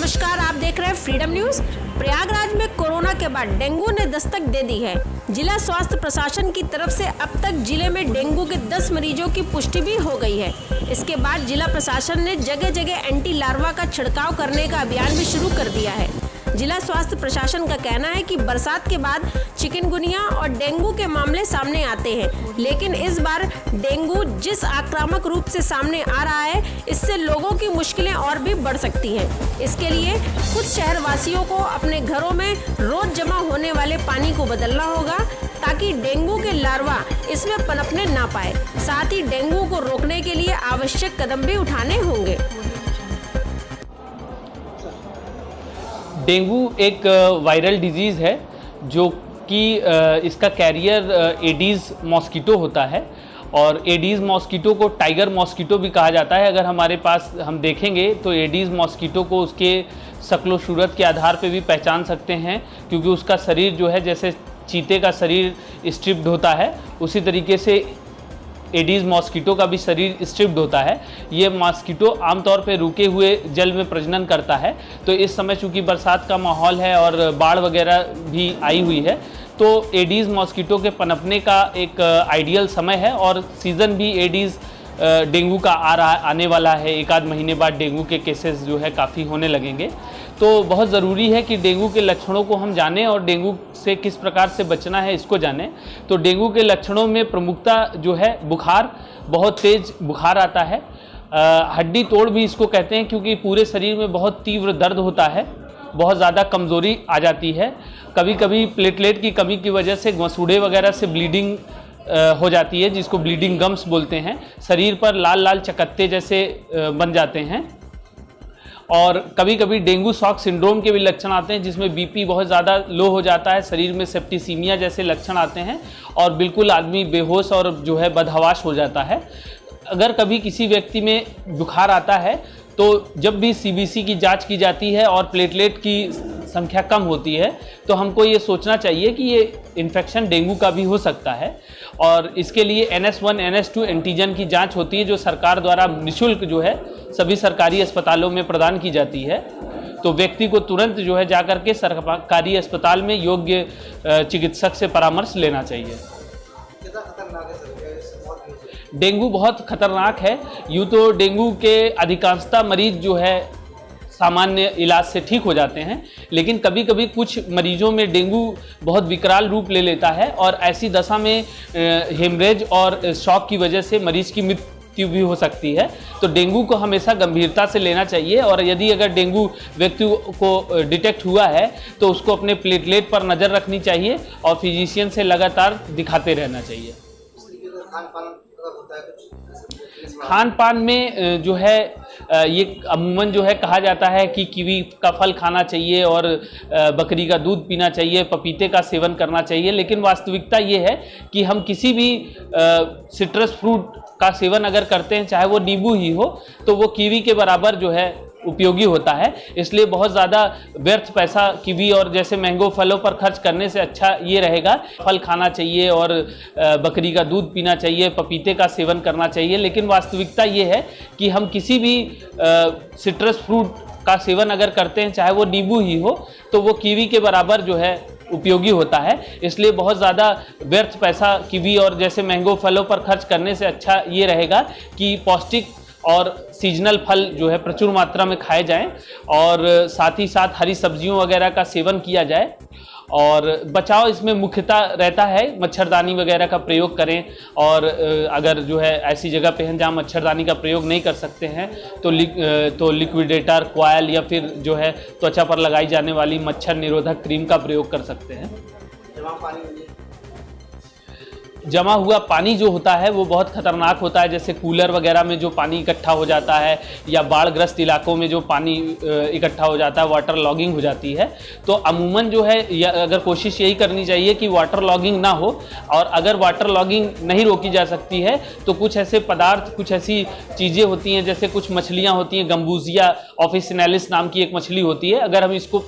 नमस्कार, आप देख रहे हैं फ्रीडम न्यूज। प्रयागराज में कोरोना के बाद डेंगू ने दस्तक दे दी है। जिला स्वास्थ्य प्रशासन की तरफ से अब तक जिले में डेंगू के 10 मरीजों की पुष्टि भी हो गई है। इसके बाद जिला प्रशासन ने जगह जगह एंटी लार्वा का छिड़काव करने का अभियान भी शुरू कर दिया है। जिला स्वास्थ्य प्रशासन का कहना है कि बरसात के बाद चिकनगुनिया और डेंगू के मामले सामने आते हैं, लेकिन इस बार डेंगू जिस आक्रामक रूप से सामने आ रहा है, इससे लोगों की मुश्किलें और भी बढ़ सकती हैं। इसके लिए कुछ शहरवासियों को अपने घरों में रोज जमा होने वाले पानी को बदलना होगा ताकि डेंगू के लार्वा इसमें पनपने ना पाए। साथ ही डेंगू को रोकने के लिए आवश्यक कदम भी उठाने होंगे। डेंगू एक वायरल डिजीज़ है जो कि इसका कैरियर एडीज़ मॉस्किटो होता है और एडीज़ मॉस्किटो को टाइगर मॉस्किटो भी कहा जाता है। अगर हमारे पास हम देखेंगे तो एडीज़ मॉस्किटो को उसके शक्ल सूरत के आधार पे भी पहचान सकते हैं, क्योंकि उसका शरीर जो है जैसे चीते का शरीर स्ट्रिप्ड होता है, उसी तरीके से एडीज़ मॉस्किटो का भी शरीर स्ट्रिप्ड होता है। ये मॉस्किटो आमतौर पे रुके हुए जल में प्रजनन करता है। तो इस समय चूँकि बरसात का माहौल है और बाढ़ वगैरह भी आई हुई है, तो एडीज़ मॉस्किटो के पनपने का एक आइडियल समय है और सीज़न भी एडीज़ डेंगू का आने वाला है। एक आध महीने बाद डेंगू के केसेस जो है काफ़ी होने लगेंगे। तो बहुत ज़रूरी है कि डेंगू के लक्षणों को हम जानें और डेंगू से किस प्रकार से बचना है इसको जानें। तो डेंगू के लक्षणों में प्रमुखता जो है बुखार, बहुत तेज़ बुखार आता है। हड्डी तोड़ भी इसको कहते हैं, क्योंकि पूरे शरीर में बहुत तीव्र दर्द होता है, बहुत ज़्यादा कमज़ोरी आ जाती है। कभी कभी प्लेटलेट की कमी की वजह से मसूड़े वगैरह से ब्लीडिंग हो जाती है, जिसको ब्लीडिंग गम्स बोलते हैं। शरीर पर लाल लाल चकत्ते जैसे बन जाते हैं और कभी कभी डेंगू शॉक सिंड्रोम के भी लक्षण आते हैं, जिसमें बीपी बहुत ज़्यादा लो हो जाता है, शरीर में सेप्टिसीमिया जैसे लक्षण आते हैं और बिल्कुल आदमी बेहोश और जो है बदहवाश हो जाता है। अगर कभी किसी व्यक्ति में बुखार आता है तो जब भी सीबीसी की जांच की जाती है और प्लेटलेट की संख्या कम होती है, तो हमको ये सोचना चाहिए कि ये इन्फेक्शन डेंगू का भी हो सकता है। और इसके लिए NS1 NS2 एंटीजन की जांच होती है, जो सरकार द्वारा निःशुल्क जो है सभी सरकारी अस्पतालों में प्रदान की जाती है। तो व्यक्ति को तुरंत जो है जाकर के सरकारी अस्पताल में योग्य चिकित्सक से परामर्श लेना चाहिए। डेंगू बहुत खतरनाक है। यूँ तो डेंगू के अधिकांशतः मरीज जो है सामान्य इलाज से ठीक हो जाते हैं, लेकिन कभी कभी कुछ मरीजों में डेंगू बहुत विकराल रूप ले लेता है और ऐसी दशा में हेमरेज और शॉक की वजह से मरीज की मृत्यु भी हो सकती है। तो डेंगू को हमेशा गंभीरता से लेना चाहिए और यदि अगर डेंगू व्यक्ति को डिटेक्ट हुआ है तो उसको अपने प्लेटलेट पर नज़र रखनी चाहिए और फिजिशियन से लगातार दिखाते रहना चाहिए। खान पान में जो है ये अमूमन जो है कहा जाता है कि कीवी का फल खाना चाहिए और बकरी का दूध पीना चाहिए, पपीते का सेवन करना चाहिए, लेकिन वास्तविकता ये है कि हम किसी भी सिट्रस फ्रूट का सेवन अगर करते हैं, चाहे वो नींबू ही हो, तो वो कीवी के बराबर जो है उपयोगी होता है। इसलिए बहुत ज़्यादा व्यर्थ पैसा कीवी और जैसे मैंगो फलों पर खर्च करने से अच्छा ये रहेगा फल खाना चाहिए और बकरी का दूध पीना चाहिए, पपीते का सेवन करना चाहिए। लेकिन वास्तविकता ये है कि हम किसी भी सिट्रस फ्रूट का सेवन अगर करते हैं, चाहे वो नींबू ही हो, तो वो कीवी के बराबर जो है उपयोगी होता है। इसलिए बहुत ज़्यादा व्यर्थ पैसा कीवी और जैसे मैंगो फलों पर खर्च करने से अच्छा ये रहेगा कि पौष्टिक और सीजनल फल जो है प्रचुर मात्रा में खाए जाएं और साथ ही साथ हरी सब्जियों वगैरह का सेवन किया जाए। और बचाव इसमें मुख्यतः रहता है मच्छरदानी वगैरह का प्रयोग करें और अगर जो है ऐसी जगह पे हैं जहाँ मच्छरदानी का प्रयोग नहीं कर सकते हैं तो लिक्विडेटर, कॉयल या फिर जो है त्वचा पर लगाई जाने वाली मच्छर निरोधक क्रीम का प्रयोग कर सकते हैं। जमा हुआ पानी जो होता है वो बहुत खतरनाक होता है, जैसे कूलर वगैरह में जो पानी इकट्ठा हो जाता है या बाढ़ग्रस्त इलाकों में जो पानी इकट्ठा हो जाता है, वाटर लॉगिंग हो जाती है। तो अमूमन जो है अगर कोशिश यही करनी चाहिए कि वाटर लॉगिंग ना हो, और अगर वाटर लॉगिंग नहीं रोकी जा सकती है तो कुछ ऐसे पदार्थ, कुछ ऐसी चीज़ें होती हैं, जैसे कुछ मछलियाँ होती हैं, गम्बूजिया ऑफिसिनालिस नाम की एक मछली होती है, अगर हम इसको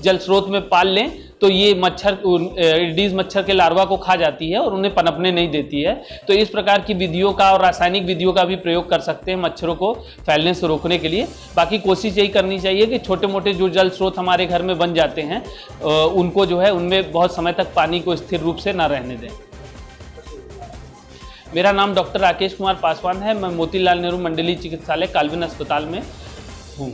जल स्रोत में पाल लें तो ये मच्छर एडीज मच्छर के लार्वा को खा जाती है और उन्हें पनपने नहीं देती है। तो इस प्रकार की विधियों का और रासायनिक विधियों का भी प्रयोग कर सकते हैं मच्छरों को फैलने से रोकने के लिए। बाकी कोशिश यही करनी चाहिए कि छोटे मोटे जो जल स्रोत हमारे घर में बन जाते हैं उनको जो है उनमें बहुत समय तक पानी को स्थिर रूप से ना रहने दें। मेरा नाम डॉक्टर राकेश कुमार पासवान है। मैं मोतीलाल नेहरू मंडलीय चिकित्सालय काल्विन अस्पताल में हूँ।